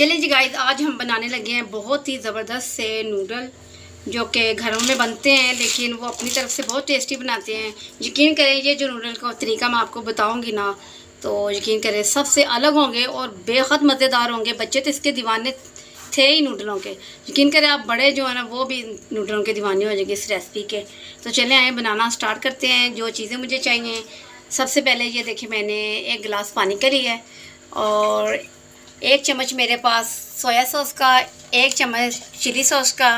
चलिए जी गाइस, आज हम बनाने लगे हैं बहुत ही ज़बरदस्त से नूडल जो कि घरों में बनते हैं, लेकिन वो अपनी तरफ से बहुत टेस्टी बनाते हैं। यकीन करें, ये जो नूडल का तरीका मैं आपको बताऊंगी ना, तो यकीन करें सबसे अलग होंगे और बेहद मज़ेदार होंगे। बच्चे तो इसके दीवाने थे ही नूडलों के। यकीन करें आप बड़े जो है ना वो भी नूडलों के दीवाने हो जाएंगे इस रेसिपी के। तो चलें आए बनाना स्टार्ट करते हैं। जो चीज़ें मुझे चाहिए, सबसे पहले ये देखिए मैंने 1 गिलास पानी करी है और 1 चम्मच मेरे पास सोया सॉस का, 1 चम्मच चिली सॉस का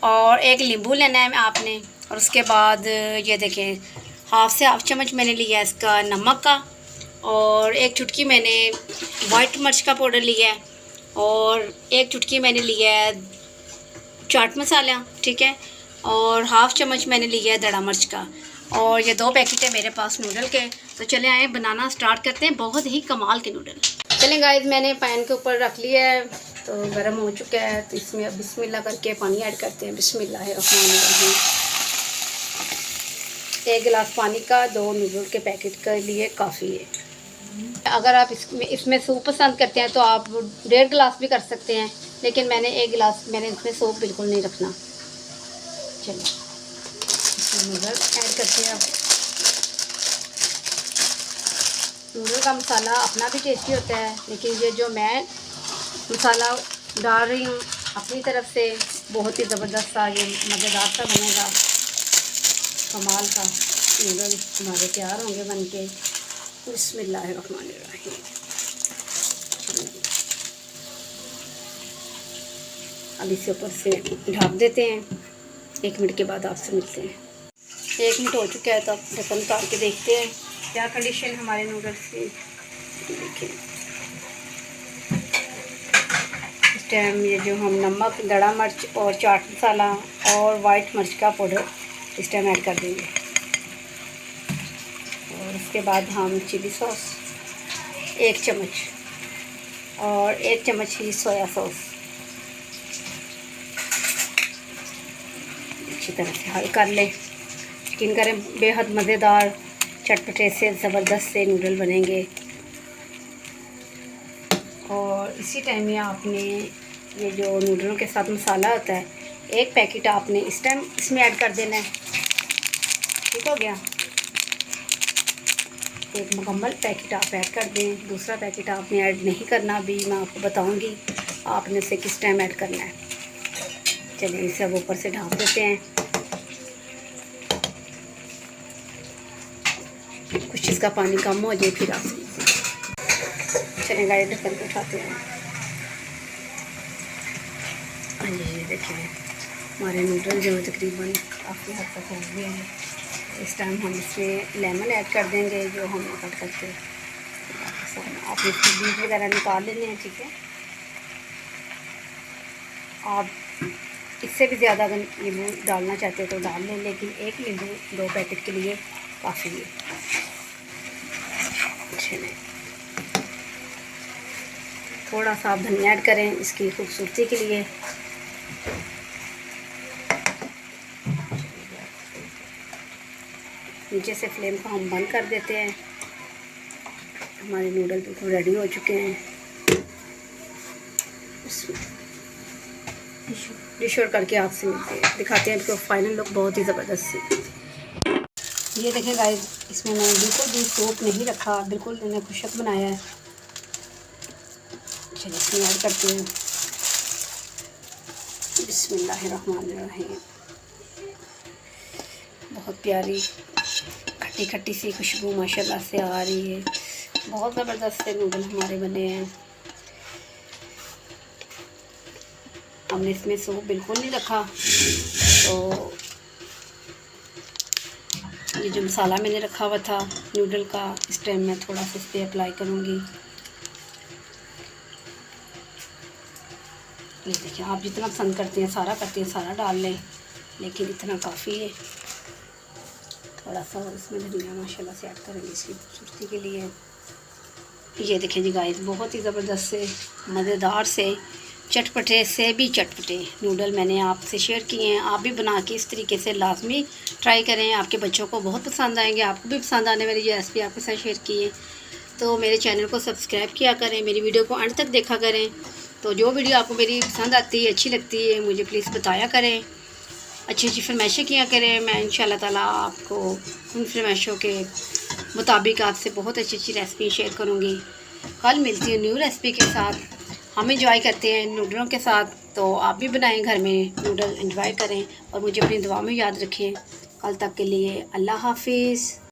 और 1 नींबू लेना है आपने। और उसके बाद ये देखें हाफ से हाफ चम्मच मैंने लिया है इसका नमक का, और 1 चुटकी मैंने वाइट मिर्च का पाउडर लिया है, और 1 चुटकी मैंने लिया है चाट मसाला, ठीक है, और हाफ चम्मच मैंने लिया है दड़ा मिर्च का। और ये 2 पैकेट है मेरे पास नूडल के। तो चले आए बनाना स्टार्ट करते हैं बहुत ही कमाल के नूडल। चलें गाइस, मैंने पैन के ऊपर रख लिया है तो गर्म हो चुका है। तो इसमें अब बिस्मिल्लाह करके पानी ऐड करते हैं। बिस्मिल्लाहिर्रहमानिर्रहीम। 1 गिलास पानी का 2 नूडल के पैकेट के लिए काफ़ी है। अगर आप इसमें सूप पसंद करते हैं तो आप 1.5 गिलास भी कर सकते हैं, लेकिन मैंने 1 गिलास, मैंने इसमें सूप बिल्कुल नहीं रखना। चलो इसमें नूडल ऐड करते हैं। अब नूडल का मसाला अपना भी टेस्टी होता है, लेकिन ये जो मैं मसाला डाल रही हूँ अपनी तरफ से, बहुत ही ज़बरदस्त सा, ये मज़ेदार सा बनेगा। कमाल का नूडल हमारे तैयार होंगे बनके। बिस्मिल्लाहिर्रहमानिर्रहीम। अब इसे ऊपर से ढक देते हैं। 1 मिनट के बाद आपसे मिलते हैं। 1 मिनट हो चुका है, तो अब ढक्कन उतार के देखते हैं क्या कंडीशन हमारे नूडल्स की। देखिए इस टाइम ये जो हम नमक, दड़ा मिर्च और चाट मसाला और वाइट मिर्च का पाउडर इस टाइम ऐड कर देंगे। और उसके बाद हम चिली सॉस 1 चम्मच और 1 चम्मच ही सोया सॉस अच्छी तरह से हल कर लें। यकीन करें बेहद मज़ेदार चटपटे से ज़बरदस्त से नूडल बनेंगे। और इसी टाइम में आपने ये जो नूडलों के साथ मसाला होता है, 1 पैकेट आपने इस टाइम इसमें ऐड कर देना है। ठीक हो गया, 1 मुकम्मल पैकेट आप ऐड कर दें। दूसरा पैकेट आपने ऐड नहीं करना, अभी मैं आपको बताऊंगी आपने इसे किस टाइम ऐड करना है। चलिए इसे अब ऊपर से ढक देते हैं। कुछ इसका पानी कम हो जाए फिर आप चलें गाइस, ढक्कन को उठाते हैं। हाँ जी, ये देखिए हमारे नूडल जो तकरीबन काफ़ी हद तक हो गए हैं। इस टाइम हम इसमें लेमन ऐड कर देंगे जो हमने कट करके। आप इसके बीज वगैरह निकाल लेने हैं, ठीक है। आप इससे भी ज़्यादा अगर नींबू डालना चाहते हैं तो डाल लें, लेकिन 1 नींबू 2 पैकेट के लिए काफ़ी है। थोड़ा सा आप धनिया ऐड करें इसकी खूबसूरती के लिए। नीचे से फ्लेम को हम बंद कर देते हैं। हमारे नूडल बिल्कुल रेडी हो चुके हैं। डिश आउट करके आपसे मिलते हैं, दिखाते हैं इसको फाइनल लुक बहुत ही ज़बरदस्त सी। ये देखें गाइस, इसमें मैंने बिल्कुल भी सूप नहीं रखा, बिल्कुल मैंने खुशक बनाया है। चलिए इसमें ऐड करते हैं। बिस्मिल्लाहिर्रहमानिर्रहीम। बहुत प्यारी खट्टी खट्टी सी खुशबू माशाल्लाह से आ रही है। बहुत ज़बरदस्त से नूडल हमारे बने हैं। हमने इसमें सूप बिल्कुल नहीं रखा। तो ये जो मसाला मैंने रखा हुआ था नूडल का, इस टाइम मैं थोड़ा सा इस पर अप्लाई करूँगी। ये देखिए, आप जितना पसंद करते हैं सारा करते हैं, सारा डाल लें, लेकिन इतना काफ़ी है। थोड़ा सा और इसमें धनिया माशाल्लाह से ऐड करेंगे इसकी खूबसूरती के लिए। ये देखें जी गाइस, बहुत ही ज़बरदस्त से मज़ेदार से चटपटे से भी चटपटे नूडल मैंने आपसे शेयर किए हैं। आप भी बना के इस तरीके से लाजमी ट्राई करें, आपके बच्चों को बहुत पसंद आएंगे, आपको भी पसंद आने वाली ये रेसिपी आपके साथ शेयर की है। तो मेरे चैनल को सब्सक्राइब किया करें, मेरी वीडियो को अंत तक देखा करें। तो जो वीडियो आपको मेरी पसंद आती है, अच्छी लगती है, मुझे प्लीज़ बताया करें, अच्छी अच्छी फरमाइशें किया करें। मैं इंशाल्लाह ताला आपको उन फरमाइशों के मुताबिक आपसे बहुत अच्छी अच्छी रेसिपी शेयर करूँगी। कल मिलती हूँ न्यू रेसिपी के साथ। हम इंजॉय करते हैं नूडलों के साथ, तो आप भी बनाएं घर में नूडल, इंजॉय करें और मुझे अपनी दुआ में याद रखें। कल तक के लिए अल्लाह हाफिज़।